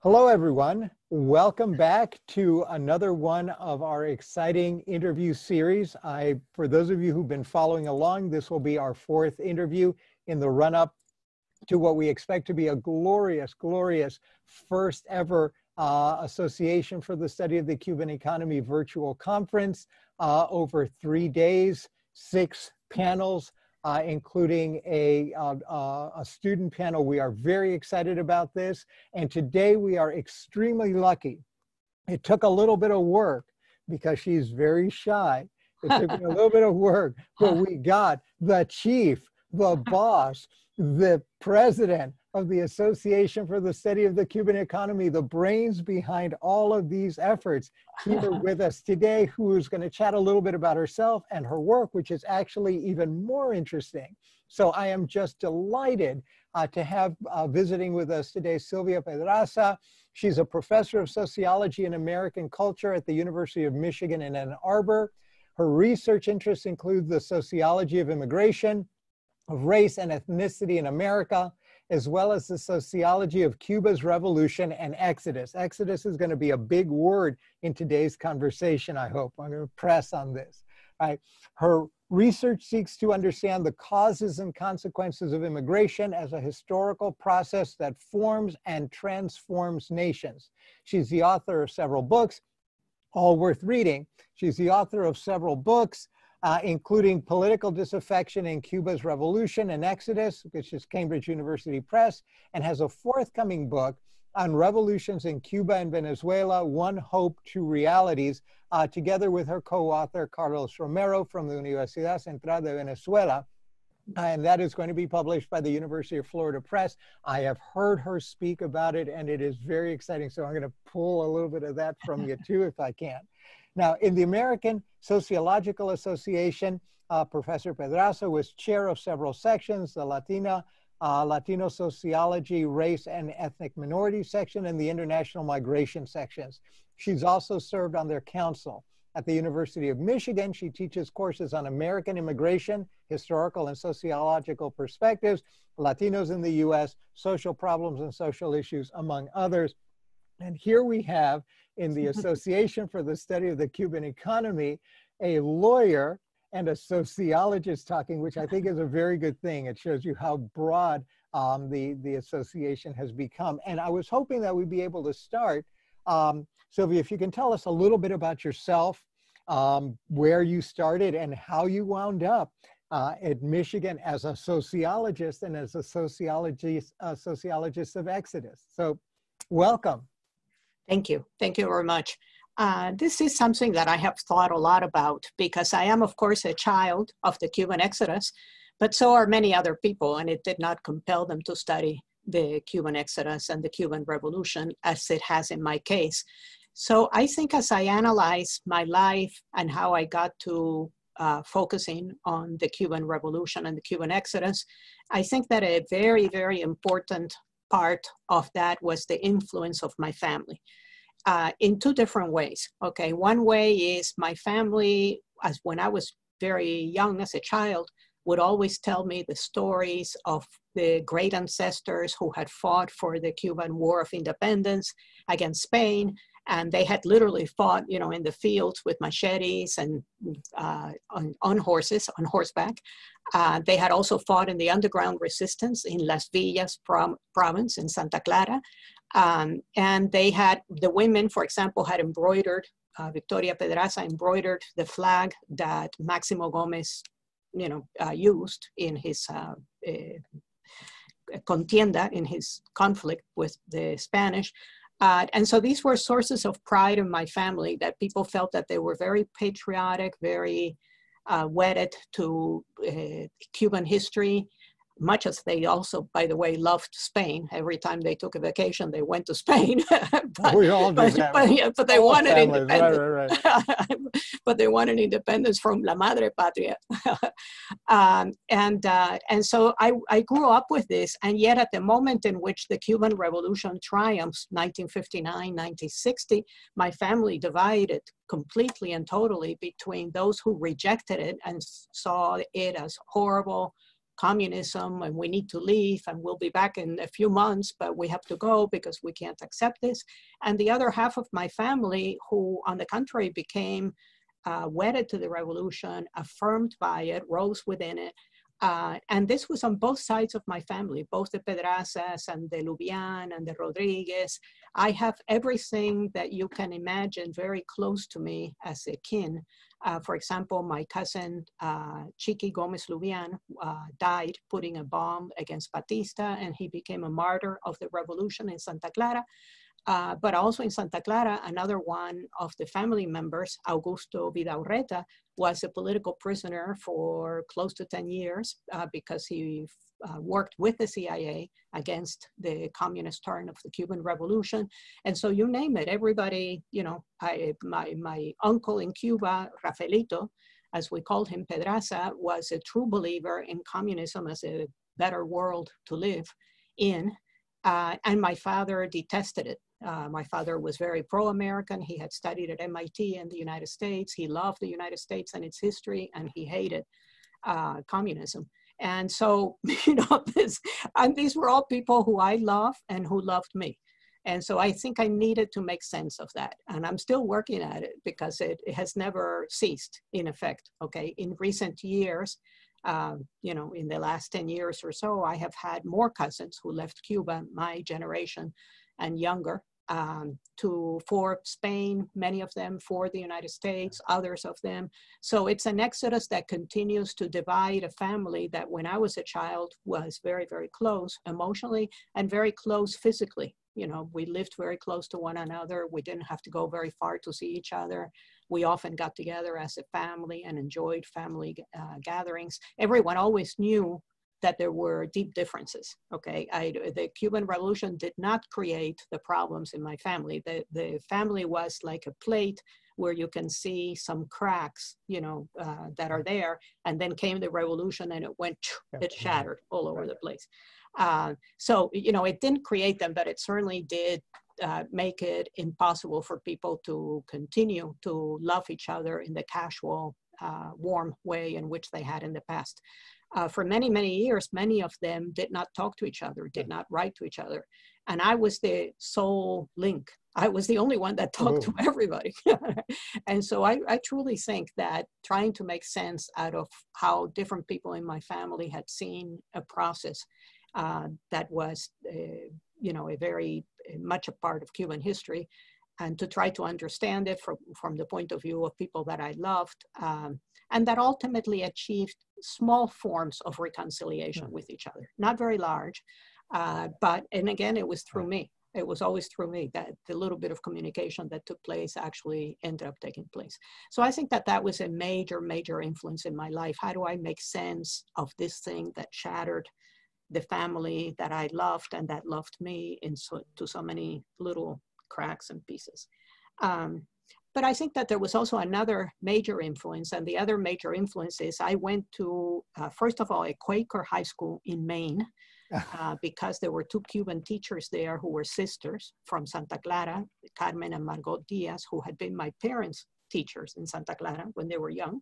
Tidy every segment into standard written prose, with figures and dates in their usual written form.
Hello, everyone. Welcome back to another one of our exciting interview series. For those of you who've been following along, this will be our fourth interview in the run-up to what we expect to be a glorious, glorious first ever Association for the Study of the Cuban Economy virtual conference over 3 days, 6 panels, including a student panel. We are very excited about this. And today we are extremely lucky. It took a little bit of work because she's very shy. It took me a little bit of work, but we got the chief, the boss, the president of the Association for the Study of the Cuban Economy, the brains behind all of these efforts, here with us today, who is going to chat a little bit about herself and her work, which is actually even more interesting. So I am just delighted to have visiting with us today Silvia Pedraza. She's a professor of Sociology and American Culture at the University of Michigan in Ann Arbor. Her research interests include the sociology of immigration, of race and ethnicity in America, as well as the sociology of Cuba's revolution and exodus. Exodus is going to be a big word in today's conversation, I hope. I'm going to press on this. Right? Her research seeks to understand the causes and consequences of immigration as a historical process that forms and transforms nations. She's the author of several books, all worth reading. She's the author of several books, including Political Disaffection in Cuba's Revolution and Exodus, which is Cambridge University Press, and has a forthcoming book on revolutions in Cuba and Venezuela, One Hope, Two Realities, together with her co-author, Carlos Romero from the Universidad Central de Venezuela. And that is going to be published by the University of Florida Press. I have heard her speak about it, and it is very exciting. So I'm going to pull a little bit of that from you too, if I can. Now, in the American Sociological Association, Professor Pedraza was chair of several sections, the Latino Sociology, Race and Ethnic Minorities section, and the International Migration sections. She's also served on their council. At the University of Michigan, she teaches courses on American immigration, historical and sociological perspectives, Latinos in the U.S., social problems and social issues, among others. And here we have, in the Association for the Study of the Cuban Economy, a lawyer and a sociologist talking, which I think is a very good thing. It shows you how broad the association has become. And I was hoping that we'd be able to start. Silvia, if you can tell us a little bit about yourself, where you started and how you wound up at Michigan as a sociologist and as a sociologist of Exodus. So welcome. Thank you. Thank you very much. This is something that I have thought a lot about because I am, of course, a child of the Cuban Exodus, but so are many other people, and it did not compel them to study the Cuban Exodus and the Cuban Revolution as it has in my case. So I think as I analyze my life and how I got to focusing on the Cuban Revolution and the Cuban Exodus, I think that a very, very important part of that was the influence of my family in two different ways. Okay, one way is my family, as when I was very young as a child, would always tell me the stories of the great ancestors who had fought for the Cuban War of Independence against Spain. And they had literally fought, you know, in the fields with machetes and on horses, on horseback. They had also fought in the underground resistance in Las Villas province in Santa Clara. And they had, the women, for example, had embroidered, Victoria Pedraza embroidered the flag that Máximo Gómez, you know, used in his contienda, in his conflict with the Spanish. And so these were sources of pride in my family, that people felt that they were very patriotic, very wedded to Cuban history, much as they also, by the way, loved Spain. Every time they took a vacation, they went to Spain. We all do that. But they wanted families. independence. Right. But they wanted independence from La Madre Patria. And so I grew up with this. And yet at the moment in which the Cuban Revolution triumphs, 1959, 1960, my family divided completely and totally between those who rejected it and saw it as horrible, communism and we need to leave and we'll be back in a few months, but we have to go because we can't accept this. And the other half of my family, who on the contrary became wedded to the revolution, affirmed by it, rose within it. And this was on both sides of my family, both the Pedrazas and the Lubian and the Rodriguez. I have everything that you can imagine very close to me as a kin. For example, my cousin Chiqui Gomez Lubian died putting a bomb against Batista, and he became a martyr of the revolution in Santa Clara. But also in Santa Clara, another one of the family members, Augusto Vidaurreta, was a political prisoner for close to 10 years because he worked with the CIA against the communist turn of the Cuban Revolution. And so you name it, everybody, you know, my uncle in Cuba, Rafaelito, as we called him, Pedraza, was a true believer in communism as a better world to live in. And my father detested it. My father was very pro-American. He had studied at MIT in the United States. He loved the United States and its history, and he hated communism. And so, you know, these were all people who I love and who loved me. And so I think I needed to make sense of that. And I'm still working at it because it has never ceased, in effect, okay? In recent years, you know, in the last 10 years or so, I have had more cousins who left Cuba, my generation and younger, for Spain, many of them for the United States, others of them. So it's an exodus that continues to divide a family that when I was a child was very, very close emotionally and very close physically. You know, we lived very close to one another. We didn't have to go very far to see each other. We often got together as a family and enjoyed family gatherings. Everyone always knew that there were deep differences, okay? The Cuban Revolution did not create the problems in my family. The family was like a plate where you can see some cracks, you know, that are there. And then came the revolution and it shattered all over the place. So, you know, it didn't create them, but it certainly did make it impossible for people to continue to love each other in the casual, warm way in which they had in the past. For many, many years, many of them did not talk to each other, did not write to each other. And I was the sole link. I was the only one that talked to everybody. And so I truly think that trying to make sense out of how different people in my family had seen a process that was, you know, a very much a part of Cuban history, and to try to understand it from the point of view of people that I loved, and that ultimately achieved small forms of reconciliation with each other. Not very large, but, and again, it was through me. It was always through me that the little bit of communication that took place actually ended up taking place. So I think that that was a major, major influence in my life. How do I make sense of this thing that shattered the family that I loved and that loved me to so many little cracks and pieces? But I think that there was also another major influence, and the other major influence is I went to, first of all, a Quaker high school in Maine, because there were two Cuban teachers there who were sisters from Santa Clara, Carmen and Margot Diaz, who had been my parents' teachers in Santa Clara when they were young.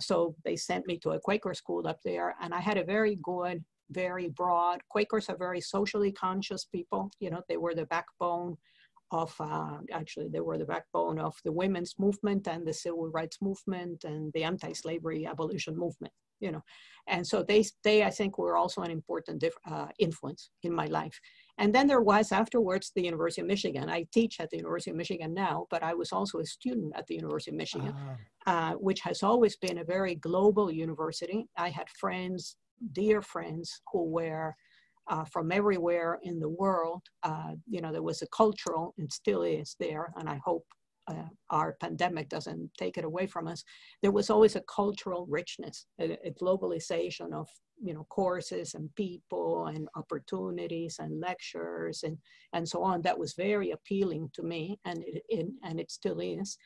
So they sent me to a Quaker school up there, and I had a very good, very broad, Quakers are very socially conscious people. You know, they were the backbone of, actually they were the backbone of the women's movement and the civil rights movement and the anti-slavery abolition movement, you know. And so they I think were also an important influence in my life. And then there was afterwards the University of Michigan. I teach at the University of Michigan now, but I was also a student at the University of Michigan, which has always been a very global university. I had friends, dear friends, who were from everywhere in the world. You know, there was a cultural, and still is there, and I hope our pandemic doesn't take it away from us. There was always a cultural richness, a globalization of, you know, courses and people and opportunities and lectures and so on. That was very appealing to me, and it still is.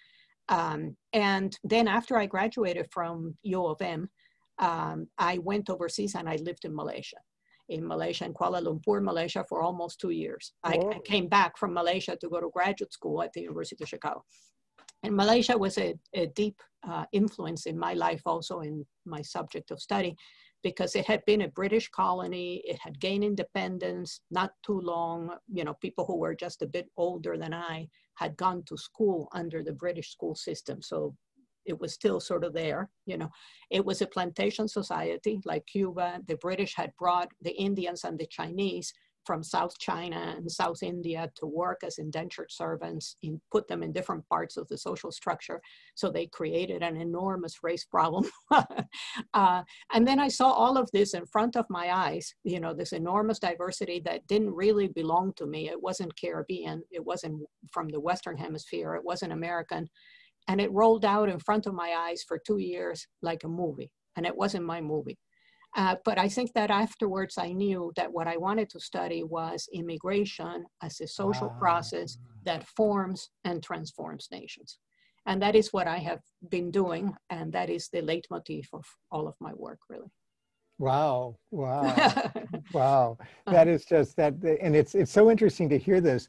And then after I graduated from U of M, I went overseas and I lived in Malaysia, in Kuala Lumpur, Malaysia, for almost 2 years. I came back from Malaysia to go to graduate school at the University of Chicago. And Malaysia was a deep influence in my life, also in my subject of study, because it had been a British colony. It had gained independence not too long. You know, people who were just a bit older than I had gone to school under the British school system. So it was still sort of there, you know. It was a plantation society like Cuba. The British had brought the Indians and the Chinese from South China and South India to work as indentured servants and put them in different parts of the social structure. So they created an enormous race problem. And then I saw all of this in front of my eyes, you know, this enormous diversity that didn't really belong to me. It wasn't Caribbean. It wasn't from the Western Hemisphere. It wasn't American. And it rolled out in front of my eyes for 2 years like a movie. And it wasn't my movie. But I think that afterwards I knew that what I wanted to study was immigration as a social process that forms and transforms nations. And that is what I have been doing. And that is the leitmotif of all of my work, really. Wow, wow, wow. That is just that, and it's so interesting to hear this.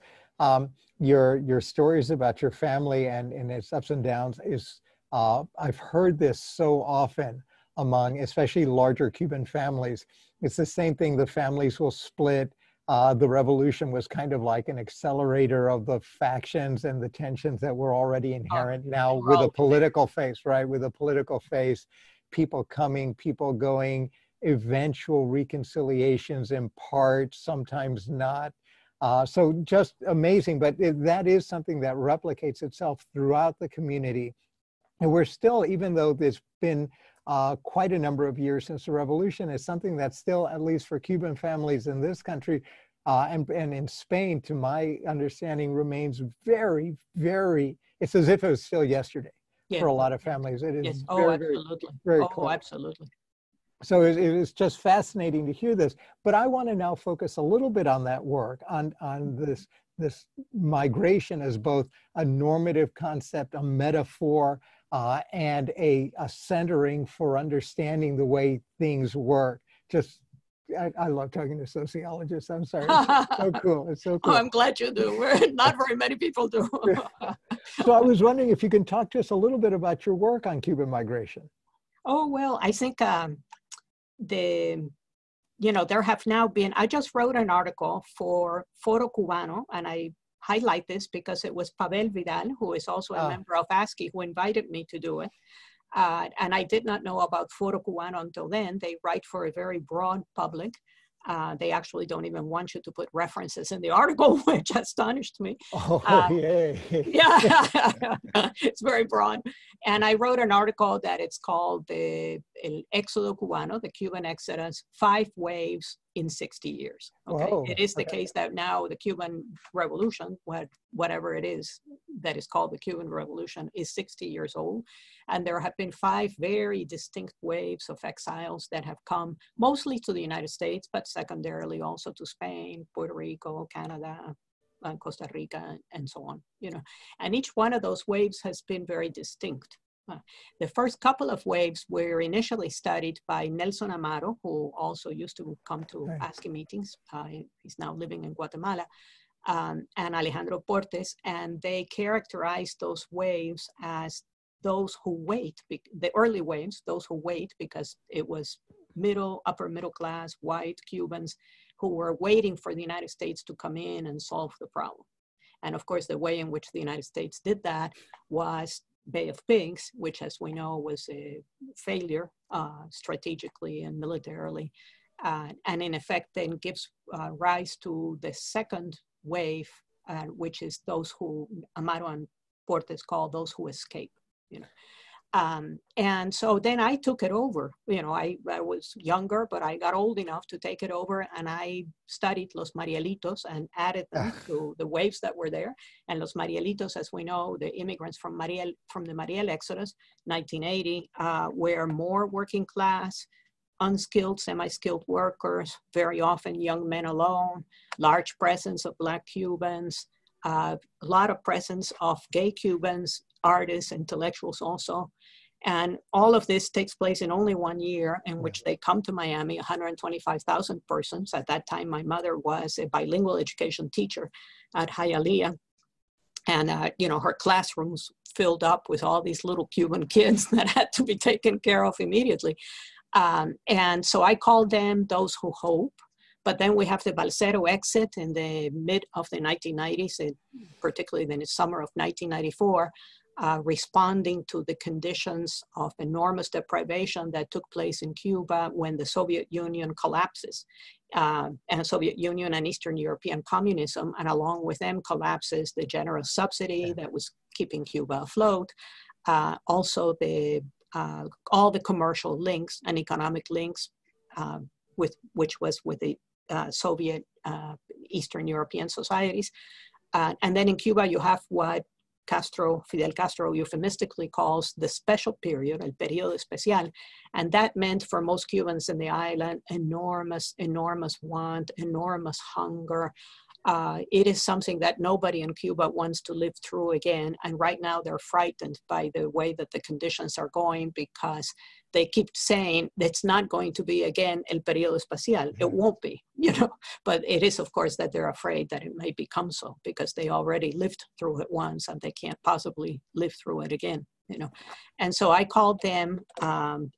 Your stories about your family and its ups and downs is, I've heard this so often among especially larger Cuban families. It's the same thing, the families will split. The revolution was kind of like an accelerator of the factions and the tensions that were already inherent now with a political face, right? With a political face, people coming, people going, eventual reconciliations in part, sometimes not. So just amazing, but that is something that replicates itself throughout the community. And we're still, even though there's been quite a number of years since the revolution, it's something that still, at least for Cuban families in this country and in Spain, to my understanding, remains very, very, it's as if it was still yesterday for a lot of families. It is very, absolutely. very close. Absolutely. So it is just fascinating to hear this, but I want to now focus a little bit on that work, on this migration as both a normative concept, a metaphor, and a centering for understanding the way things work. Just, I love talking to sociologists. I'm sorry, it's so cool. It's so cool. Oh, I'm glad you do. Not very many people do. So I was wondering if you can talk to us a little bit about your work on Cuban migration. Oh, well, I think there have now been, I just wrote an article for Foro Cubano, and I highlight this because it was Pavel Vidal, who is also a member of ASCE, who invited me to do it. And I did not know about Foro Cubano until then. They write for a very broad public. They actually don't even want you to put references in the article, which astonished me. Oh, yay. Yeah, it's very broad. And I wrote an article that it's called El Éxodo Cubano, the Cuban Exodus, 5 Waves in 60 years. Okay, Whoa, it is the case that now the Cuban Revolution, whatever it is that is called the Cuban Revolution, is 60 years old. And there have been 5 very distinct waves of exiles that have come mostly to the United States, but secondarily also to Spain, Puerto Rico, Canada, and Costa Rica, and so on, you know. And each one of those waves has been very distinct. The first couple of waves were initially studied by Nelson Amaro, who also used to come to ASCE meetings. He's now living in Guatemala, and Alejandro Portes, and they characterized those waves as those who wait, the early waves, those who wait, because it was upper middle class, white Cubans who were waiting for the United States to come in and solve the problem. And of course, the way in which the United States did that was Bay of Pigs, which, as we know, was a failure strategically and militarily, and in effect then gives rise to the second wave, which is those who Amaro and Portes call those who escape, you know. And so then I took it over. You know, I was younger, but I got old enough to take it over, and I studied Los Marielitos and added them to the waves that were there. And Los Marielitos, as we know, the immigrants from the Mariel Exodus, 1980, were more working class, unskilled, semi-skilled workers, very often young men alone, large presence of Black Cubans, a lot of presence of gay Cubans, artists, intellectuals also. And all of this takes place in only 1 year, in which they come to Miami, 125,000 persons. At that time, my mother was a bilingual education teacher at Hialeah. And, you know, her classrooms filled up with all these little Cuban kids that had to be taken care of immediately. And so I call them those who hope. But then we have the Balsero exit in the mid of the 1990s, and particularly in the summer of 1994, responding to the conditions of enormous deprivation that took place in Cuba when the Soviet Union collapses. And Soviet Union and Eastern European communism, and along with them collapses the generous subsidy that was keeping Cuba afloat. Also, all the commercial links and economic links, which was with the Soviet Eastern European societies. And then in Cuba, you have what Fidel Castro euphemistically calls the special period, el periodo especial. And that meant for most Cubans in the island, enormous, enormous want, enormous hunger. It is something that nobody in Cuba wants to live through again. And right now they're frightened by the way that the conditions are going, because they keep saying it's not going to be again el periodo especial. It won't be, but it is, of course, that they're afraid that it may become so, because they already lived through it once and they can't possibly live through it again. And so I called them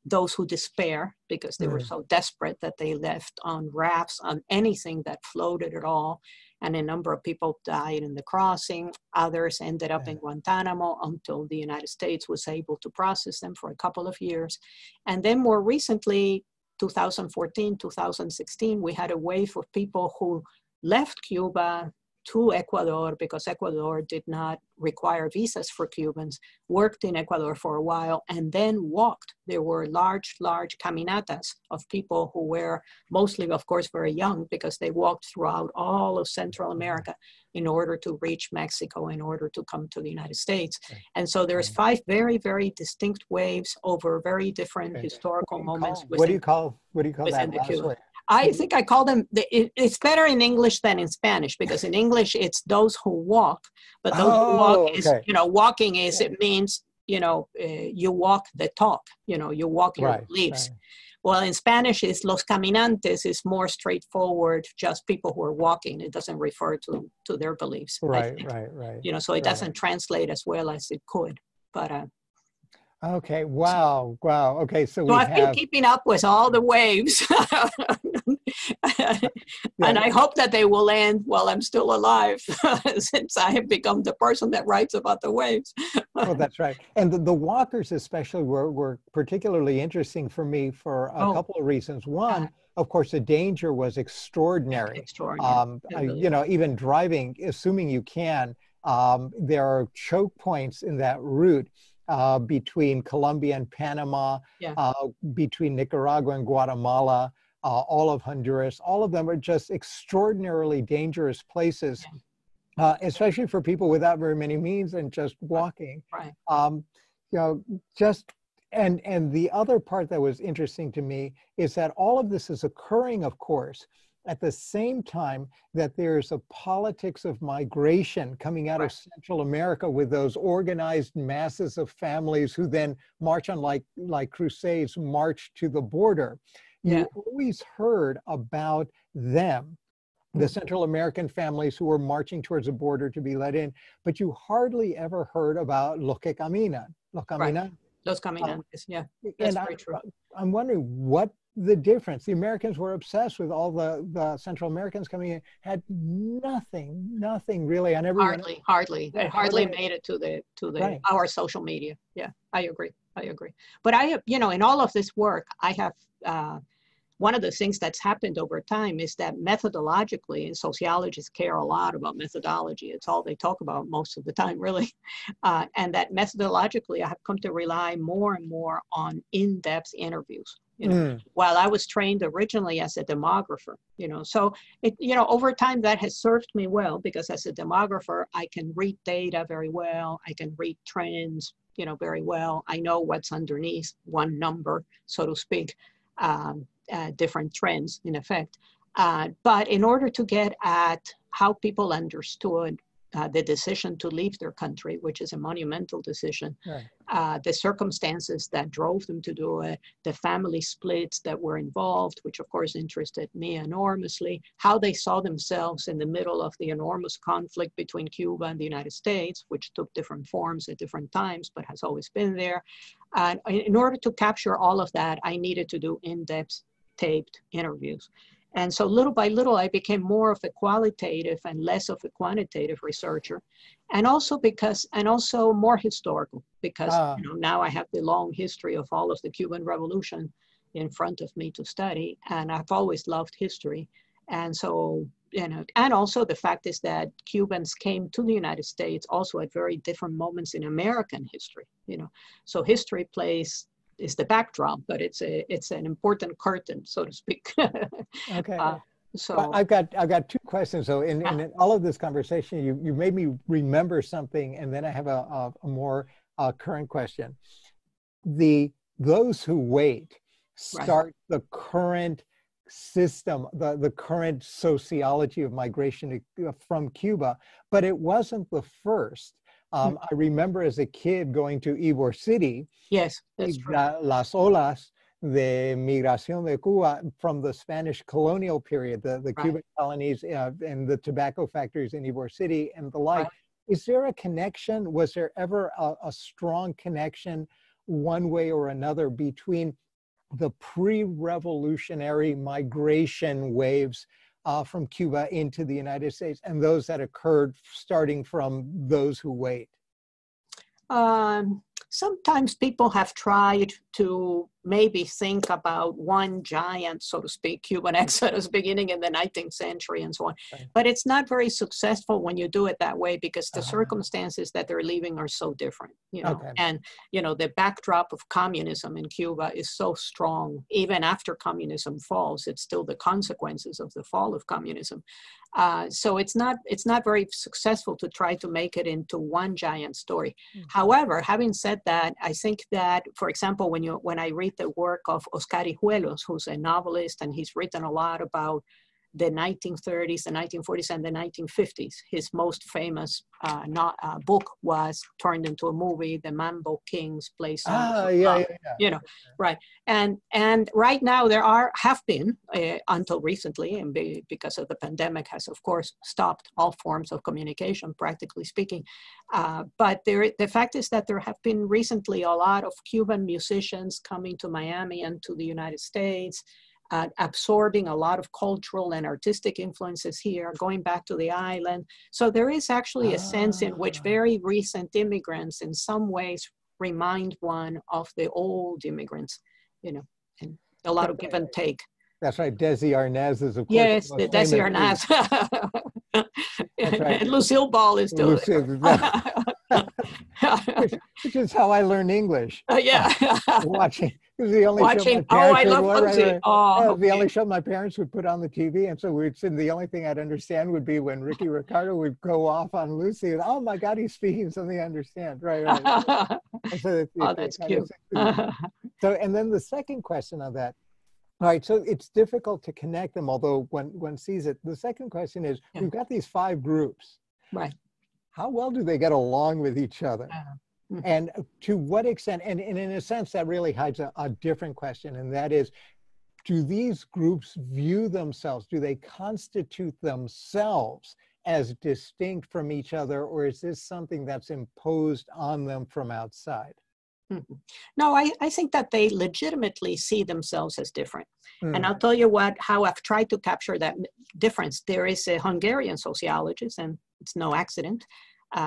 those who despair, because they were so desperate that they left on rafts, on anything that floated at all. And a number of people died in the crossing. Others ended up in Guantanamo until the United States was able to process them for a couple of years. And then more recently, 2014, 2016, we had a wave of people who left Cuba to Ecuador, because Ecuador did not require visas for Cubans, worked in Ecuador for a while, and then walked. There were large caminatas of people who were mostly, of course, very young, because they walked throughout all of Central America in order to reach Mexico, in order to come to the United States. And so there's 5 very, very distinct waves over very different historical moments. What do you call that last wave? I think I call them, it's better in English than in Spanish, because in English it's those who walk, but those who walk is, walking is, it means, you walk the talk, you walk your beliefs. Right. Well, in Spanish, it's los caminantes is more straightforward, just people who are walking. It doesn't refer to their beliefs. Right. So it doesn't translate as well as it could, but. Okay, wow. Okay, so I've been keeping up with all the waves. And I hope that they will end while I'm still alive, since I have become the person that writes about the waves. Well, that's right. And the walkers especially were particularly interesting for me for a couple of reasons. One, of course, the danger was extraordinary. Even driving, assuming you can, there are choke points in that route. Between Colombia and Panama, between Nicaragua and Guatemala, all of Honduras, all of them are just extraordinarily dangerous places, especially for people without very many means and just walking. And the other part that was interesting to me is that all of this is occurring, of course, at the same time that there's a politics of migration coming out of Central America, with those organized masses of families who then march on like crusades, march to the border. You always heard about them, the Central American families who were marching towards the border to be let in, but you hardly ever heard about los que caminan. Los caminantes, that's very true. I'm wondering what the difference. The Americans were obsessed with all the Central Americans coming in, had nothing really on everyone. Hardly. They hardly made it to our social media. Yeah, I agree. But I have, in all of this work, I have, one of the things that's happened over time is that methodologically, and sociologists care a lot about methodology. It's all they talk about most of the time, really. And that methodologically, I have come to rely more and more on in-depth interviews. While I was trained originally as a demographer, so over time that has served me well, because as a demographer, I can read data very well. I can read trends, very well. I know what's underneath one number, so to speak, different trends in effect. But in order to get at how people understood the decision to leave their country, which is a monumental decision, the circumstances that drove them to do it, the family splits that were involved, which of course interested me enormously, how they saw themselves in the middle of the enormous conflict between Cuba and the United States, which took different forms at different times, but has always been there. And in order to capture all of that, I needed to do in-depth taped interviews. And so little by little, I became more of a qualitative and less of a quantitative researcher. And also more historical, because now I have the long history of all of the Cuban Revolution in front of me to study. And I've always loved history. And so, and also the fact is that Cubans came to the United States also at very different moments in American history, So history is the backdrop, but it's an important curtain, so to speak. Okay. So well, I've got two questions. So in all of this conversation, you made me remember something, and then I have a more current question. Those who wait start the current system, the current sociology of migration from Cuba, but it wasn't the first. I remember as a kid going to Ybor City. Yes, that's true. Las olas de migración de Cuba from the Spanish colonial period, the Cuban colonies and the tobacco factories in Ybor City and the like. Is there a connection? Was there ever a strong connection one way or another between the pre-revolutionary migration waves from Cuba into the United States and those that occurred starting from those who wait? Sometimes people have tried to maybe think about one giant, so to speak, Cuban exodus beginning in the 19th century and so on. Right. But it's not very successful when you do it that way because the circumstances that they're leaving are so different, And, the backdrop of communism in Cuba is so strong. Even after communism falls, it's still the consequences of the fall of communism. So it's not very successful to try to make it into one giant story. Mm-hmm. However, having said that, I think that, for example, when I read the work of Oscar Hijuelos, who's a novelist, and he's written a lot about the 1930s, the 1940s, and the 1950s. His most famous book was turned into a movie, The Mambo Kings Play Songs. Right. And right now there have been, until recently, and because of the pandemic has, of course, stopped all forms of communication, practically speaking. But the fact is that there have been recently a lot of Cuban musicians coming to Miami and to the United States, absorbing a lot of cultural and artistic influences here, going back to the island. So there is actually a sense in which very recent immigrants in some ways remind one of the old immigrants, and a lot of give and take. That's right. Desi Arnaz is, of course, yes, the Desi Arnaz. That's right. And Lucille Ball is still which is how I learned English. Watching. It was the only show my parents I love Lucy. The only show my parents would put on the TV, and so we'd sit. The only thing I'd understand would be when Ricky Ricardo would go off on Lucy, and oh my God, he's speaking something I understand. Right. So that's cute. So, and then the second question on that. All right, so it's difficult to connect them, although one sees it. The second question is, we've got these 5 groups. Right. How well do they get along with each other? And to what extent, and in a sense, that really hides a different question, and that is, do these groups view themselves, do they constitute themselves as distinct from each other, or is this something that's imposed on them from outside? No, I think that they legitimately see themselves as different. And I'll tell you how I've tried to capture that difference. There is a Hungarian sociologist, and it's no accident.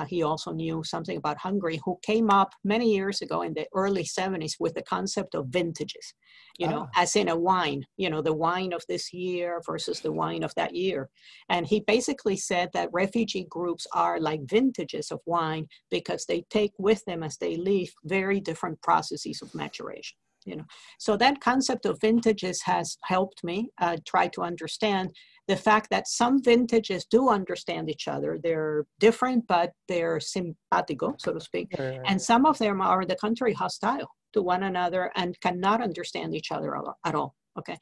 He also knew something about Hungary, who came up many years ago in the early 70s with the concept of vintages, as in a wine, the wine of this year versus the wine of that year. And he basically said that refugee groups are like vintages of wine because they take with them as they leave very different processes of maturation. So that concept of vintages has helped me try to understand the fact that some vintages do understand each other. They're different, but they're simpatico, so to speak. And some of them are, on the contrary, hostile to one another and cannot understand each other at all. Okay.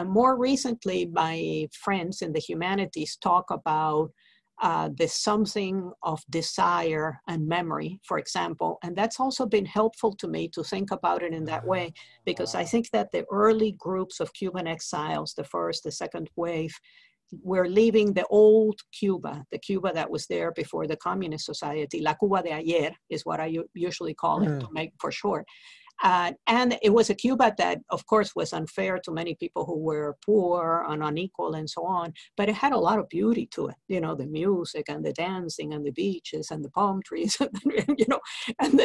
More recently, my friends in the humanities talk about the something of desire and memory, for example. And that's also been helpful to me to think about it in that way, because I think that the early groups of Cuban exiles, the first, the second wave, were leaving the old Cuba, the Cuba that was there before the communist society. La Cuba de ayer is what I usually call it, to make for short. And it was a Cuba that, of course, was unfair to many people who were poor and unequal and so on, but it had a lot of beauty to it. You know, the music and the dancing and the beaches and the palm trees, you know, and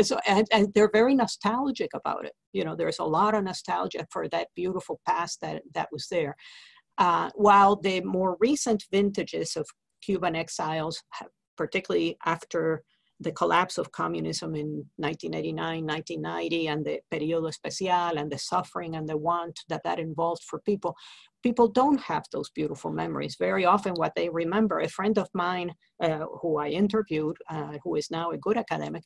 they're very nostalgic about it. You know, there's a lot of nostalgia for that beautiful past that was there. While the more recent vintages of Cuban exiles, particularly after the collapse of communism in 1989, 1990, and the periodo especial, and the suffering and the want that involved for people, people don't have those beautiful memories. Very often what they remember, a friend of mine who I interviewed, who is now a good academic,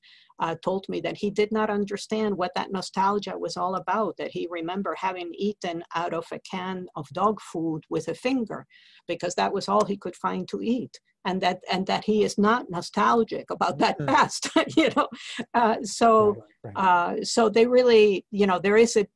told me that he did not understand what that nostalgia was all about, that he remembered having eaten out of a can of dog food with a finger, because that was all he could find to eat. And that he is not nostalgic about that past, you know. So they really, you know, there is a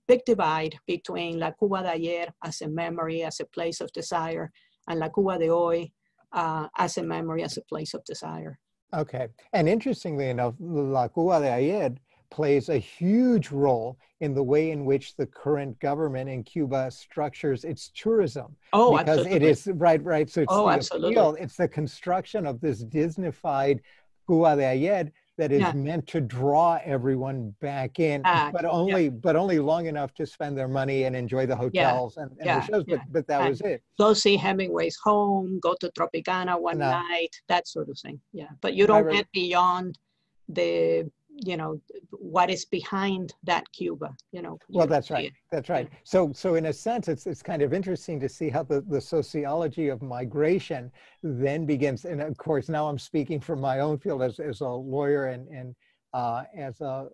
big divide between La Cuba de ayer as a memory, as a place of desire, and La Cuba de hoy as a memory, as a place of desire. Okay, and interestingly enough, La Cuba de ayer plays a huge role in the way in which the current government in Cuba structures its tourism. Oh, because absolutely. It is right. So it's absolutely. appeal, it's the construction of this Disneyfied Cuba de ayer that is meant to draw everyone back in, but only long enough to spend their money and enjoy the hotels and the shows. But that was it. Go see Hemingway's home, go to Tropicana one night, that sort of thing. Yeah, but you don't get beyond the, you know, what is behind that Cuba, you know. Well, that's right. That's right. So in a sense, it's kind of interesting to see how the sociology of migration then begins. And of course, now I'm speaking from my own field as a lawyer and as a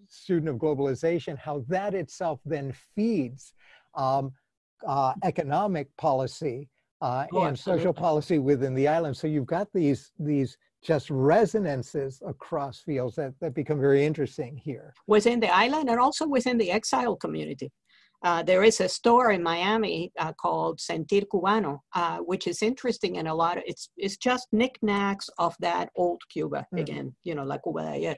student of globalization, how that itself then feeds economic policy and social policy within the island. So you've got these just resonances across fields that become very interesting here. Within the island and also within the exile community. There is a store in Miami called Sentir Cubano, which is interesting in a lot of, it's just knickknacks of that old Cuba, again, you know, La Cuba de ayer.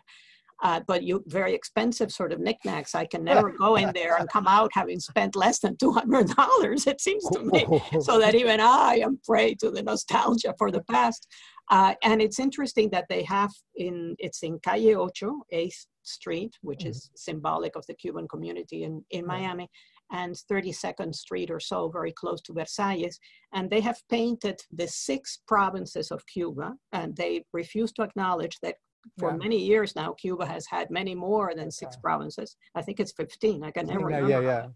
But very expensive sort of knickknacks. I can never go in there and come out having spent less than $200, it seems to me. So that even I am prey to the nostalgia for the past. And it's interesting that they have it's in Calle Ocho, 8th Street, which is symbolic of the Cuban community in Miami, and 32nd Street or so, very close to Versailles. And they have painted the 6 provinces of Cuba, and they refuse to acknowledge that for many years now, Cuba has had many more than 6 provinces. I think it's 15. I can never remember.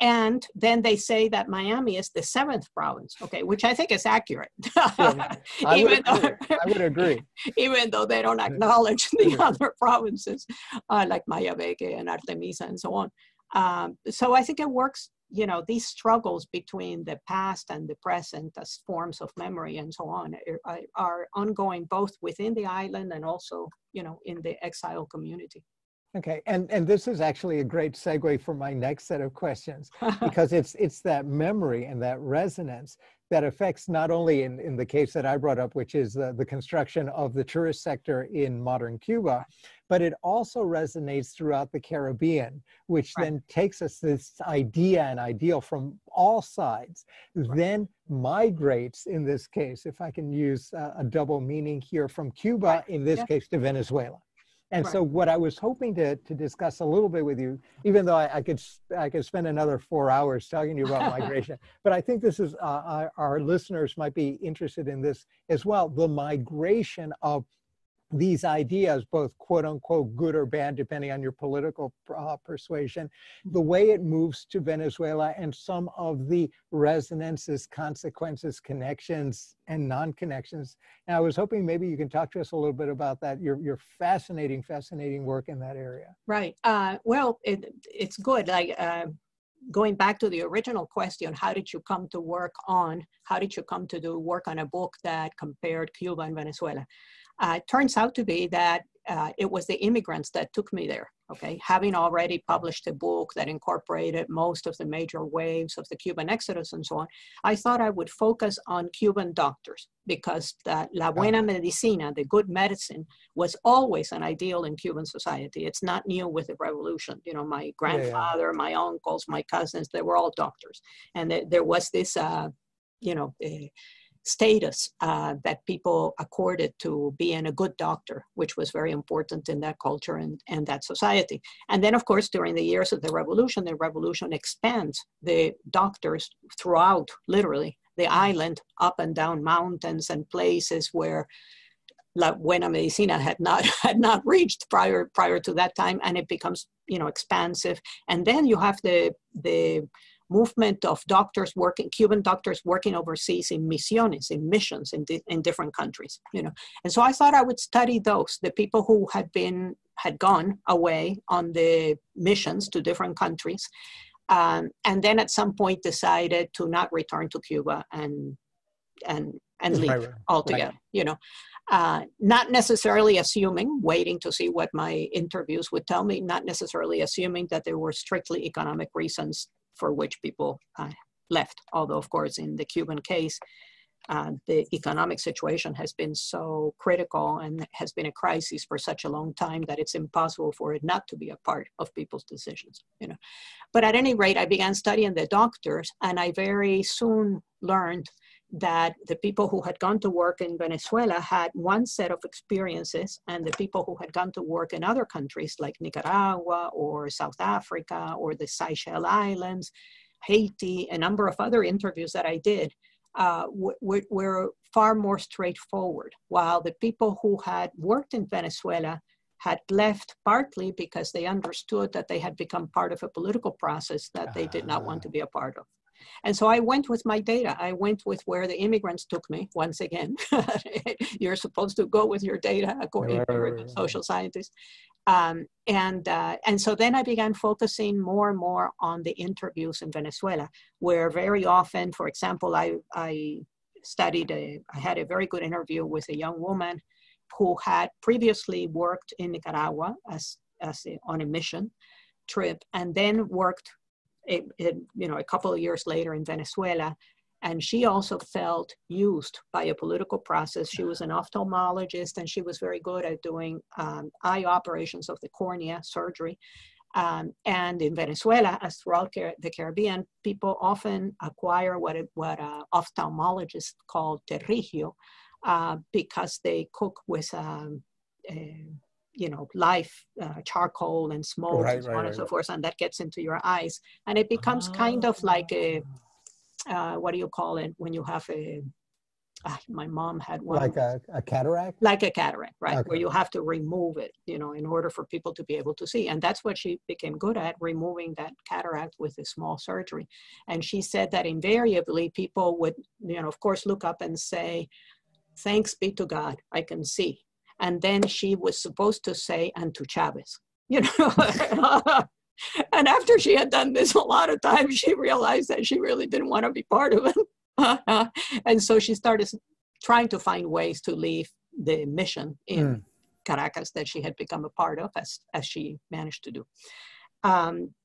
And then they say that Miami is the 7th province, okay, which I think is accurate. I would agree. Even though they don't acknowledge the other provinces, like Mayabeque and Artemisa and so on. So I think it works, you know, these struggles between the past and the present as forms of memory and so on are ongoing both within the island and also, you know, in the exile community. Okay, and this is actually a great segue for my next set of questions, because it's that memory and that resonance that affects not only in the case that I brought up, which is the construction of the tourist sector in modern Cuba, but it also resonates throughout the Caribbean, which then takes us this idea and ideal from all sides, then migrates, in this case, if I can use a double meaning here, from Cuba, in this case, to Venezuela. And so what I was hoping to discuss a little bit with you, even though I could spend another 4 hours talking to you about migration, but I think this is, our listeners might be interested in this as well, the migration of these ideas, both quote unquote good or bad, depending on your political persuasion, the way it moves to Venezuela and some of the resonances, consequences, connections, and non-connections. And I was hoping maybe you can talk to us a little bit about that, your fascinating work in that area. Right. Well, it's good. Like, going back to the original question, how did you come to do work on a book that compared Cuba and Venezuela? It turns out to be that it was the immigrants that took me there, okay? Having already published a book that incorporated most of the major waves of the Cuban exodus and so on, I thought I would focus on Cuban doctors because la buena medicina, the good medicine, was always an ideal in Cuban society. It's not new with the revolution. You know, my grandfather, my uncles, my cousins, they were all doctors. And there was this, status that people accorded to being a good doctor, which was very important in that culture and that society. And then, of course, during the years of the revolution expands the doctors throughout, literally, the island, up and down mountains and places where La Buena Medicina had not reached prior to that time, and it becomes, expansive. And then you have the movement of doctors working, Cuban doctors working overseas in misiones, in missions in different countries, And so I thought I would study those, the people who had gone away on the missions to different countries, and then at some point decided to not return to Cuba and leave altogether, not necessarily assuming, waiting to see what my interviews would tell me, not necessarily assuming that there were strictly economic reasons for which people left. Although, of course, in the Cuban case, the economic situation has been so critical and has been a crisis for such a long time that it's impossible for it not to be a part of people's decisions, But at any rate, I began studying the doctors, and I very soon learned that the people who had gone to work in Venezuela had one set of experiences, and the people who had gone to work in other countries like Nicaragua or South Africa or the Seychelles Islands, Haiti, a number of other interviews that I did, were far more straightforward, while the people who had worked in Venezuela had left partly because they understood that they had become part of a political process that they did not want to be a part of. And so I went with my data. I went with where the immigrants took me, once again. You're supposed to go with your data, according to social scientists. And so then I began focusing more and more on the interviews in Venezuela, where very often, for example, I had a very good interview with a young woman who had previously worked in Nicaragua on a mission trip, and then worked a couple of years later in Venezuela. And she also felt used by a political process. She was an ophthalmologist, and she was very good at doing eye operations of the cornea, surgery. And in Venezuela, as throughout the Caribbean, people often acquire what ophthalmologists call terrigio, because they cook with live charcoal and smoke and so on and so forth, and that gets into your eyes. And it becomes kind of like a, what do you call it when you have my mom had one. Like a cataract? Like a cataract, right, okay. Where you have to remove it, in order for people to be able to see. And that's what she became good at, removing that cataract with a small surgery. And she said that invariably people would, of course, look up and say, "Thanks be to God, I can see." And then she was supposed to say, "And to Chavez," And after she had done this a lot of times, she realized that she really didn't want to be part of it. And so she started trying to find ways to leave the mission in Caracas that she had become a part of, as she managed to do.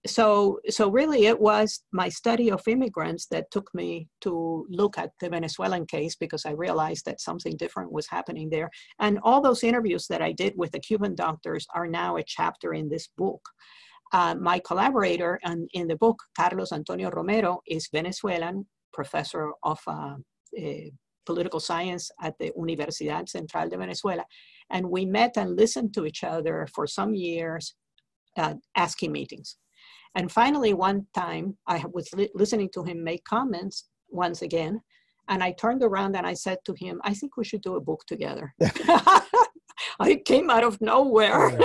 So really it was my study of immigrants that took me to look at the Venezuelan case, because I realized that something different was happening there. And all those interviews that I did with the Cuban doctors are now a chapter in this book. My collaborator in the book, Carlos Antonio Romero, is Venezuelan, professor of political science at the Universidad Central de Venezuela. And we met and listened to each other for some years at ASCE meetings. And finally, one time, I was listening to him make comments once again, and I turned around and I said to him, "I think we should do a book together." It came out of nowhere.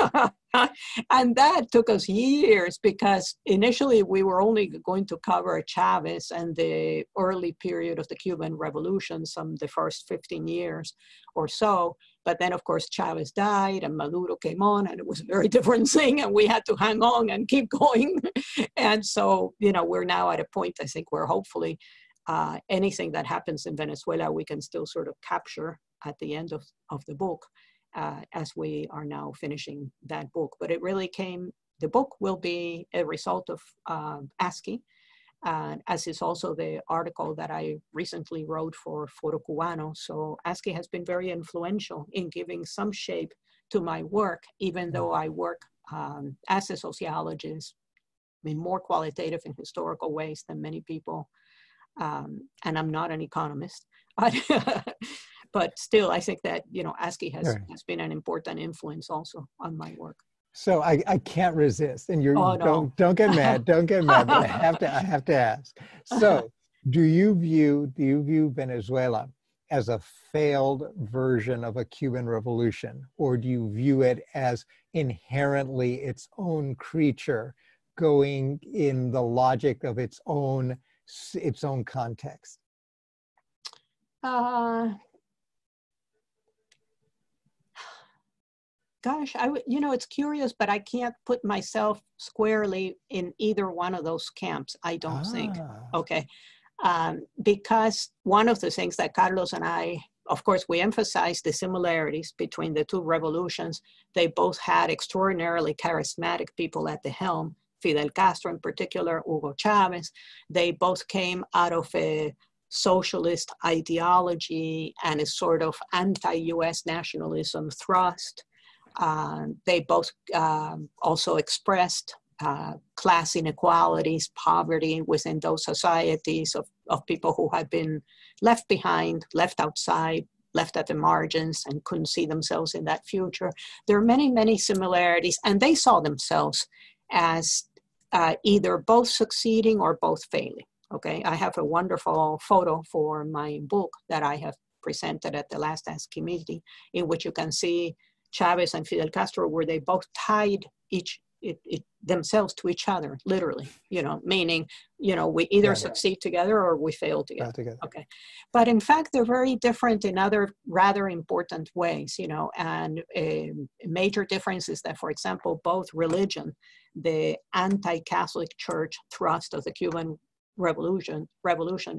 And that took us years, because initially we were only going to cover Chavez and the early period of the Cuban Revolution, the first 15 years or so. But then, of course, Chavez died and Maduro came on, and it was a very different thing, and we had to hang on and keep going. And so, we're now at a point, I think, where hopefully anything that happens in Venezuela, we can still sort of capture at the end of the book. as we are now finishing that book. But it really the book will be a result of ASCE, as is also the article that I recently wrote for Foro Cubano. So ASCE has been very influential in giving some shape to my work, even though I work as a sociologist in more qualitative and historical ways than many people. And I'm not an economist, but still I think that, ASCE has been an important influence also on my work. So I can't resist, and no. don't get mad, don't get mad, but I have to ask. So do you view Venezuela as a failed version of a Cuban revolution, or do you view it as inherently its own creature, going in the logic of its own context? Gosh, it's curious, but I can't put myself squarely in either one of those camps, I don't think, okay? Because one of the things that Carlos and I, of course, we emphasize the similarities between the two revolutions. They both had extraordinarily charismatic people at the helm, Fidel Castro in particular, Hugo Chavez. They both came out of a socialist ideology and a sort of anti-US nationalism thrust. They both also expressed class inequalities, poverty within those societies of people who had been left behind, left outside, left at the margins, and couldn't see themselves in that future. There are many, many similarities, and they saw themselves as either both succeeding or both failing. Okay, I have a wonderful photo for my book that I have presented at the last ASCE meeting, in which you can see Chavez and Fidel Castro, where they both tied themselves to each other, literally, meaning, we either succeed together or we fail together. Okay. But in fact, they're very different in other rather important ways, and a major difference is that, for example, both religion, the anti-Catholic Church thrust of the Cuban revolution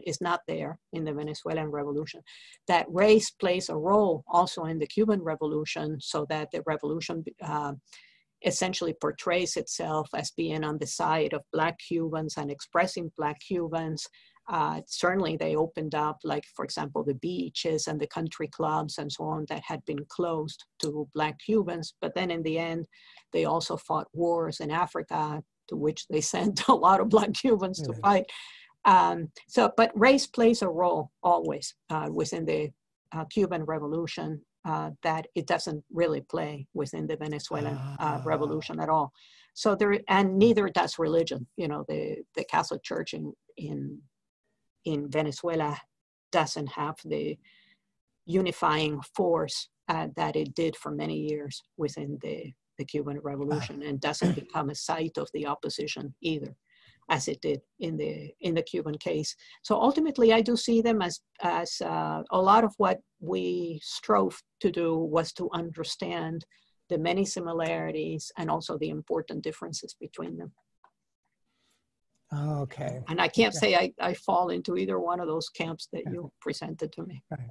is not there in the Venezuelan revolution. That race plays a role also in the Cuban revolution, so that the revolution essentially portrays itself as being on the side of Black Cubans and expressing Black Cubans. Certainly they opened up, like, for example, the beaches and the country clubs and so on that had been closed to Black Cubans. But then in the end, they also fought wars in Africa, to which they sent a lot of Black Cubans to fight. But race plays a role always within the Cuban revolution that it doesn't really play within the Venezuelan revolution at all. So and neither does religion. The Catholic Church in Venezuela doesn't have the unifying force that it did for many years within the Cuban Revolution, and doesn't become a site of the opposition either, as it did in the Cuban case. So ultimately, I do see them as a lot of what we strove to do was to understand the many similarities and also the important differences between them. Okay. And I can't say I fall into either one of those camps that you presented to me. Right.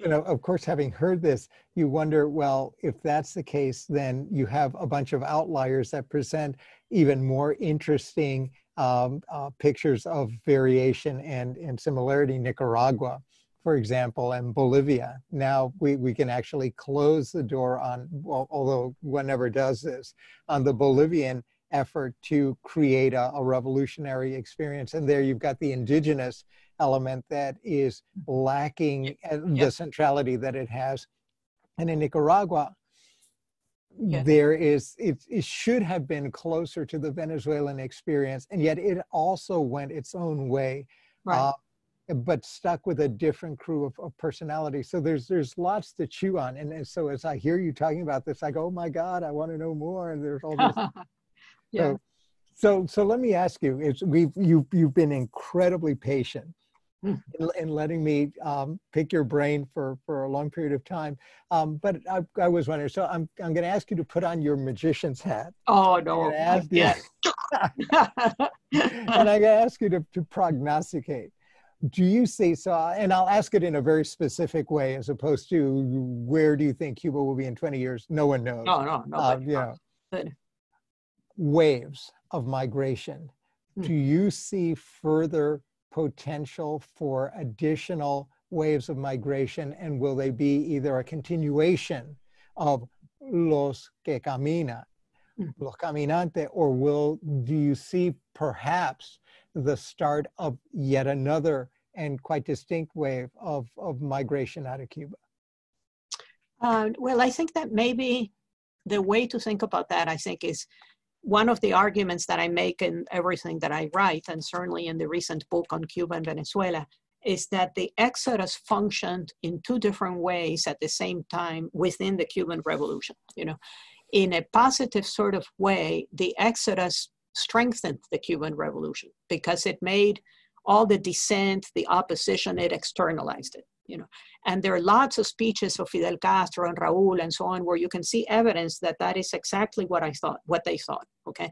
And of course, having heard this, you wonder, well, if that's the case, then you have a bunch of outliers that present even more interesting pictures of variation and similarity. Nicaragua, for example, and Bolivia. Now we can actually close the door on, well, although one never does this, on the Bolivian effort to create a revolutionary experience. And there you've got the indigenous element that is lacking the centrality that it has. And in Nicaragua, it should have been closer to the Venezuelan experience, and yet it also went its own way, but stuck with a different crew of personality. So there's lots to chew on. And so as I hear you talking about this, I go, oh my God, I want to know more. And there's all this. So let me ask you, you've been incredibly patient in letting me pick your brain for a long period of time. But I was wondering, so I'm going to ask you to put on your magician's hat. Oh, no. And I'm going to ask you to prognosticate. Do you see, so, and I'll ask it in a very specific way as opposed to where do you think Cuba will be in 20 years? No one knows. No, nobody knows. Waves of migration. Do you see further potential for additional waves of migration, and will they be either a continuation of los que caminan, los caminantes, or do you see perhaps the start of yet another and quite distinct wave of migration out of Cuba? Well, I think that maybe the way to think about that, I think, is one of the arguments that I make in everything that I write, and certainly in the recent book on Cuba and Venezuela, is that the exodus functioned in two different ways at the same time within the Cuban Revolution. You know, in a positive sort of way, the exodus strengthened the Cuban Revolution because it made all the dissent, the opposition, it externalized it. You know, and there are lots of speeches of Fidel Castro and Raúl and so on where you can see evidence that that is exactly what they thought. Okay,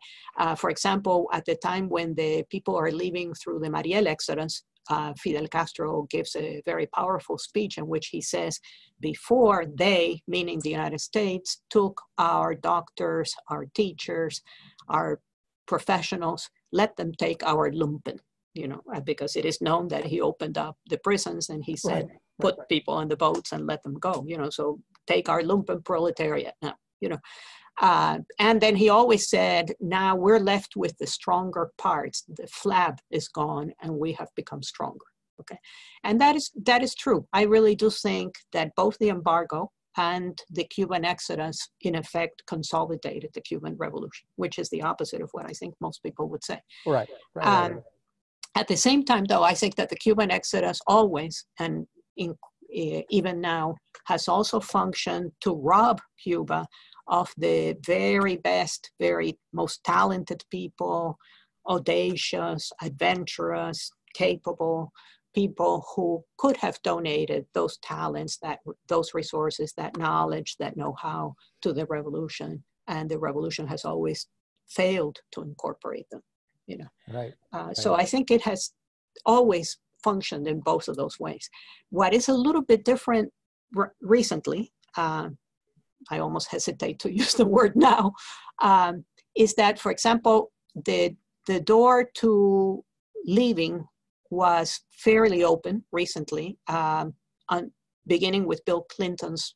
for example, at the time when the people are leaving through the Mariel exodus, Fidel Castro gives a very powerful speech in which he says, before they, meaning the United States, took our doctors, our teachers, our professionals, let them take our lumpen. You know, because it is known that he opened up the prisons and he said, put people on the boats and let them go, you know, so take our lumpen proletariat now, you know. And then he always said, now we're left with the stronger parts. The flab is gone and we have become stronger, okay? And that is true. I really do think that both the embargo and the Cuban exodus, in effect, consolidated the Cuban Revolution, which is the opposite of what I think most people would say. Right. At the same time, though, I think that the Cuban exodus always, and even now, has also functioned to rob Cuba of the very best, very most talented people, audacious, adventurous, capable people who could have donated those talents, those resources, that knowledge, that know-how to the revolution. And the revolution has always failed to incorporate them. You know, so I think it has always functioned in both of those ways. What is a little bit different recently, I almost hesitate to use the word now, is that, for example, the door to leaving was fairly open recently, beginning with Bill Clinton's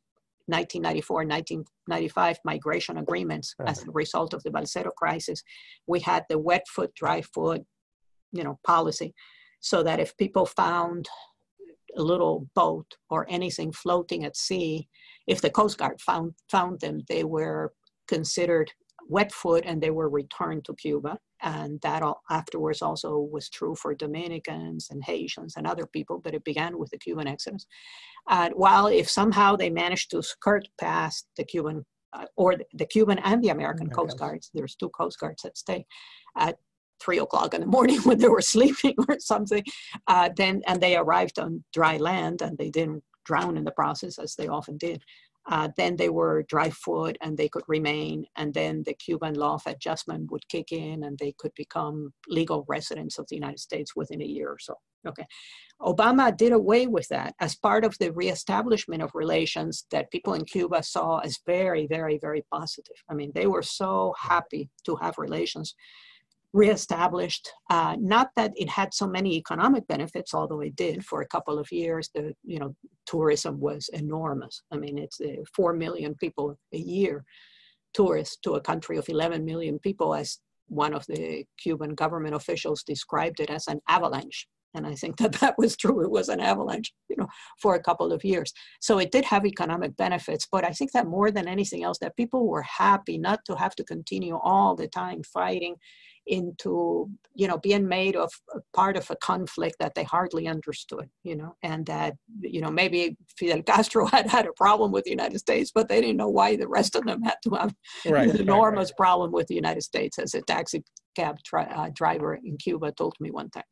1994-1995 migration agreements. As a result of the Balsero crisis, we had the wet foot, dry foot, you know, policy, so that if people found a little boat or anything floating at sea, if the Coast Guard found them, they were considered wet foot and they were returned to Cuba. And that afterwards also was true for Dominicans and Haitians and other people, but it began with the Cuban exodus. While if somehow they managed to skirt past the Cuban, or the Cuban and the American Coast Guards, there's two Coast Guards at stake, at 3 o'clock in the morning when they were sleeping or something, and they arrived on dry land and they didn't drown in the process, as they often did. Then they were dry foot and they could remain, and then the Cuban law of adjustment would kick in and they could become legal residents of the United States within a year or so. Okay, Obama did away with that as part of the reestablishment of relations that people in Cuba saw as very, very, very positive. I mean, they were so happy to have relations reestablished. Not that it had so many economic benefits, although it did for a couple of years. The tourism was enormous. I mean, it's 4 million people a year, tourists to a country of 11 million people, as one of the Cuban government officials described it as an avalanche. And I think that that was true. It was an avalanche, for a couple of years. So it did have economic benefits, but I think that more than anything else, that people were happy not to have to continue all the time fighting into, being made of part of a conflict that they hardly understood, and that, maybe Fidel Castro had a problem with the United States, but they didn't know why the rest of them had to have an enormous problem with the United States, as a taxi cab driver in Cuba told me one time.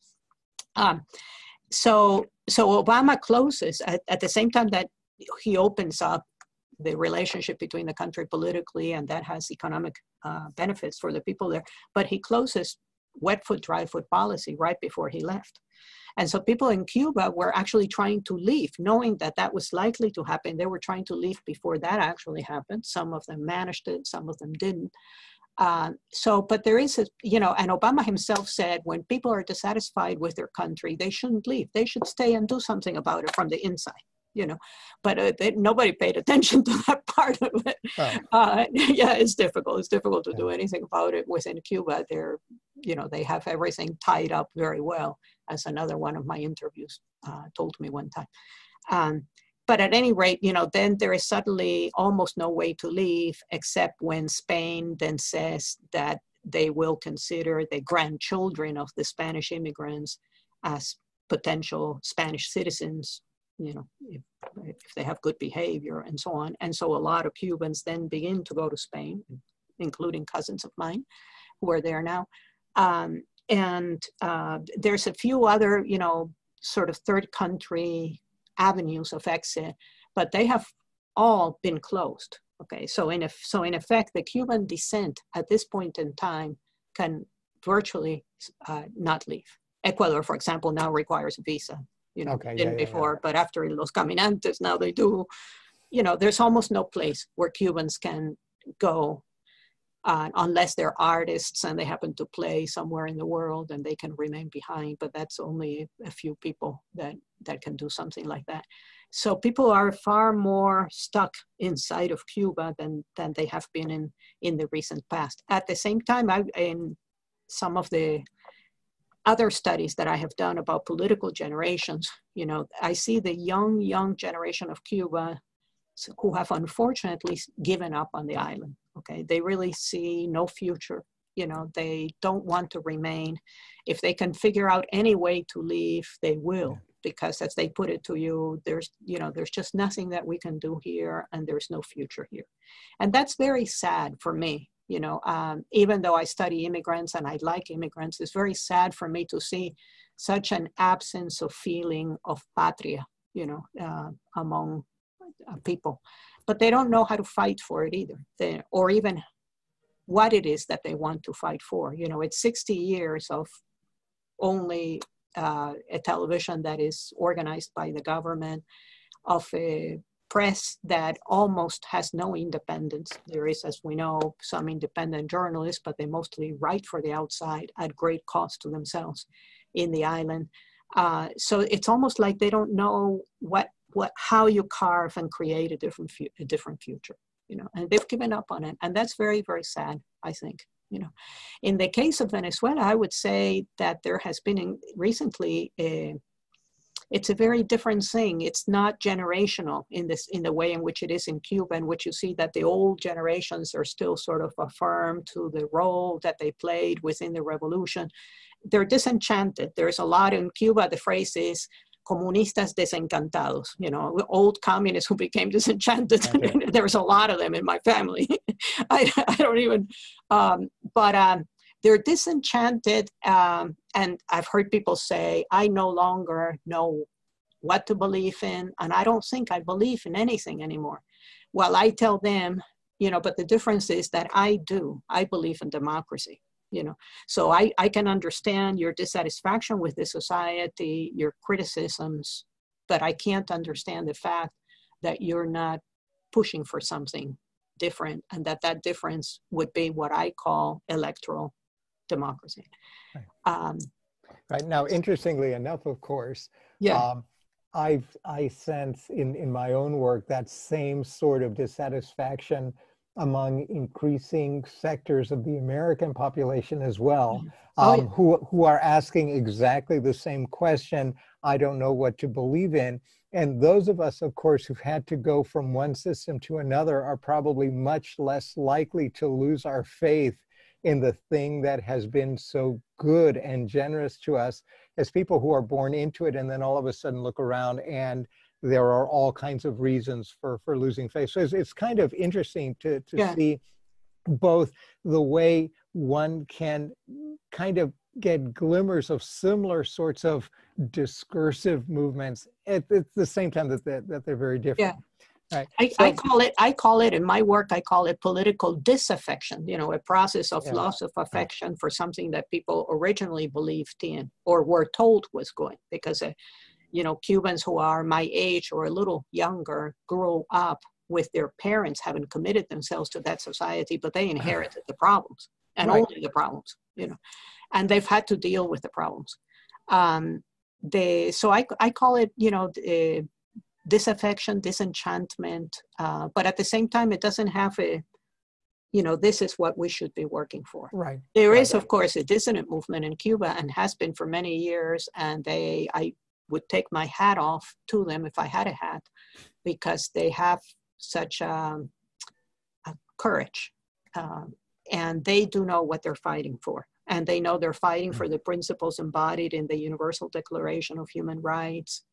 So Obama closes at the same time that he opens up the relationship between the country politically, and that has economic benefits for the people there. But he closes wet foot, dry foot policy right before he left. And so people in Cuba were actually trying to leave, knowing that that was likely to happen. They were trying to leave before that actually happened. Some of them managed it, some of them didn't. But there is, and Obama himself said, when people are dissatisfied with their country, they shouldn't leave. They should stay and do something about it from the inside. But nobody paid attention to that part of it. Oh. It's difficult. It's difficult to do anything about it within Cuba. They have everything tied up very well, as another one of my interviews told me one time. But at any rate, then there is suddenly almost no way to leave, except when Spain then says that they will consider the grandchildren of the Spanish immigrants as potential Spanish citizens, if they have good behavior and so on. And so a lot of Cubans then begin to go to Spain, including cousins of mine who are there now. There's a few other, sort of third country avenues of exit, but they have all been closed. Okay, so in effect, the Cuban descent at this point in time can virtually not leave. Ecuador, for example, now requires a visa. Didn't before, but after Los Caminantes, now they do. There's almost no place where Cubans can go unless they're artists and they happen to play somewhere in the world and they can remain behind. But that's only a few people that can do something like that. So people are far more stuck inside of Cuba than they have been in the recent past. At the same time, in some of the other studies that I have done about political generations, I see the young generation of Cuba who have unfortunately given up on the island. Okay, they really see no future. They don't want to remain. If they can figure out any way to leave, they will, because as they put it to you, there's just nothing that we can do here, and there's no future here. And that's very sad for me. Even though I study immigrants and I like immigrants, it's very sad for me to see such an absence of feeling of patria, among people. But they don't know how to fight for it either, or even what it is that they want to fight for. It's 60 years of only a television that is organized by the government, of a press that almost has no independence. There is, as we know, some independent journalists, but they mostly write for the outside at great cost to themselves in the island. So it's almost like they don't know how you carve and create a different future, and they've given up on it. And that's very, very sad, I think. In the case of Venezuela, I would say that there has been recently it's a very different thing. It's not generational in the way in which it is in Cuba, in which you see that the old generations are still sort of affirmed to the role that they played within the revolution. They're disenchanted. There's a lot in Cuba, the phrase is comunistas desencantados, old communists who became disenchanted. Okay. There's a lot of them in my family. I don't even, they're disenchanted, and I've heard people say, I no longer know what to believe in, and I don't think I believe in anything anymore. Well, I tell them, but the difference is that I do. I believe in democracy, So I can understand your dissatisfaction with the society, your criticisms, but I can't understand the fact that you're not pushing for something different, and that difference would be what I call electoral democracy. Right. Now, interestingly enough, of course, I sense in my own work that same sort of dissatisfaction among increasing sectors of the American population as well, who are asking exactly the same question. I don't know what to believe in. And those of us, of course, who've had to go from one system to another are probably much less likely to lose our faith in the thing that has been so good and generous to us as people who are born into it, and then all of a sudden look around and there are all kinds of reasons for losing faith. So it's kind of interesting to see both the way one can kind of get glimmers of similar sorts of discursive movements at the same time that they're very different. Right. I call it in my work, I call it political disaffection, you know, a process of loss of affection for something that people originally believed in or were told was good. Because, you know, Cubans who are my age or a little younger grew up with their parents having committed themselves to that society, but they inherited the problems and only the problems, you know, and they've had to deal with the problems. So I call it, you know, disaffection, disenchantment, but at the same time, it doesn't have a, you know, this is what we should be working for. Right. There is, of course, a dissident movement in Cuba and has been for many years, and I would take my hat off to them if I had a hat, because they have such a courage, and they do know what they're fighting for. And they know they're fighting for the principles embodied in the Universal Declaration of Human Rights,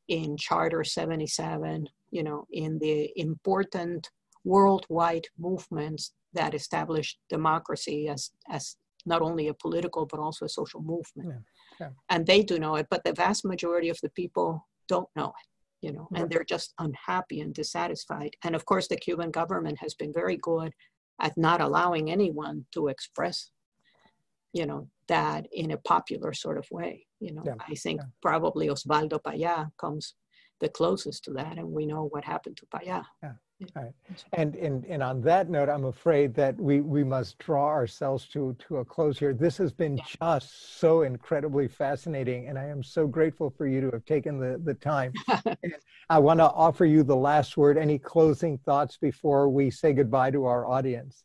in Charter 77, you know, in the important worldwide movements that established democracy as not only a political, but also a social movement. And they do know it, but the vast majority of the people don't know it, you know, and they're just unhappy and dissatisfied. And of course, the Cuban government has been very good at not allowing anyone to express, you know, that in a popular sort of way. You know, I think probably Osvaldo Payá comes the closest to that, and we know what happened to Payá. Right. And on that note, I'm afraid that we must draw ourselves to a close here. This has been just so incredibly fascinating, and I am so grateful for you to have taken the time. I want to offer you the last word. Any closing thoughts before we say goodbye to our audience?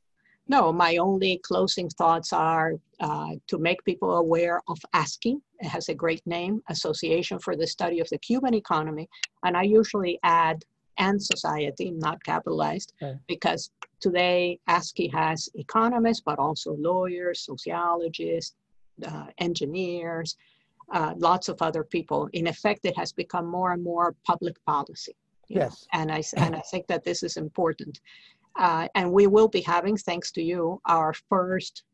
No, my only closing thoughts are to make people aware of ASCE. It has a great name, Association for the Study of the Cuban Economy. And I usually add and society, not capitalized, because today ASCE has economists, but also lawyers, sociologists, engineers, lots of other people. In effect, it has become more and more public policy. You know? And I think that this is important. And we will be having, thanks to you, our first,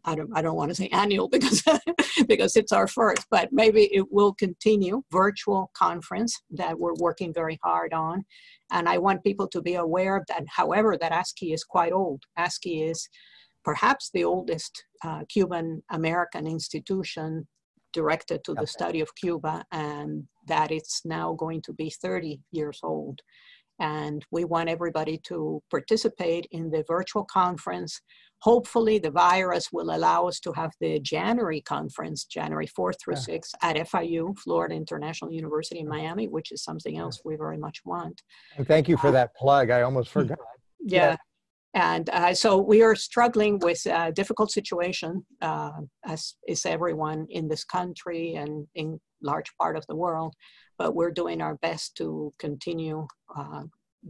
I don't want to say annual because, because it's our first, but maybe it will continue, virtual conference that we're working very hard on. And I want people to be aware of that, however, that ASCE is quite old. ASCE is perhaps the oldest Cuban American institution directed to the study of Cuba, and that it's now going to be 30 years old. And we want everybody to participate in the virtual conference. Hopefully the virus will allow us to have the January conference, January 4th through 6th at FIU, Florida International University in Miami, which is something else we very much want. And thank you for that plug. I almost forgot. And so we are struggling with a difficult situation, as is everyone in this country and in large part of the world, but we're doing our best to continue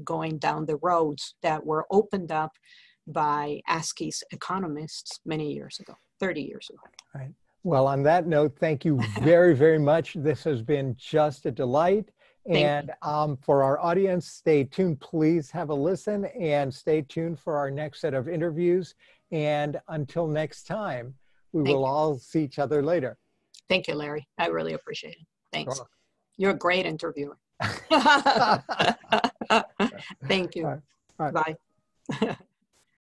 going down the roads that were opened up by ASCE's economists many years ago, 30 years ago. Right. Well, on that note, thank you very, very much. This has been just a delight. And for our audience, stay tuned. Please have a listen and stay tuned for our next set of interviews. And until next time, we will all see each other later. Thank you, Larry. I really appreciate it. Thanks. You're a great interviewer. Thank you. All right. Bye.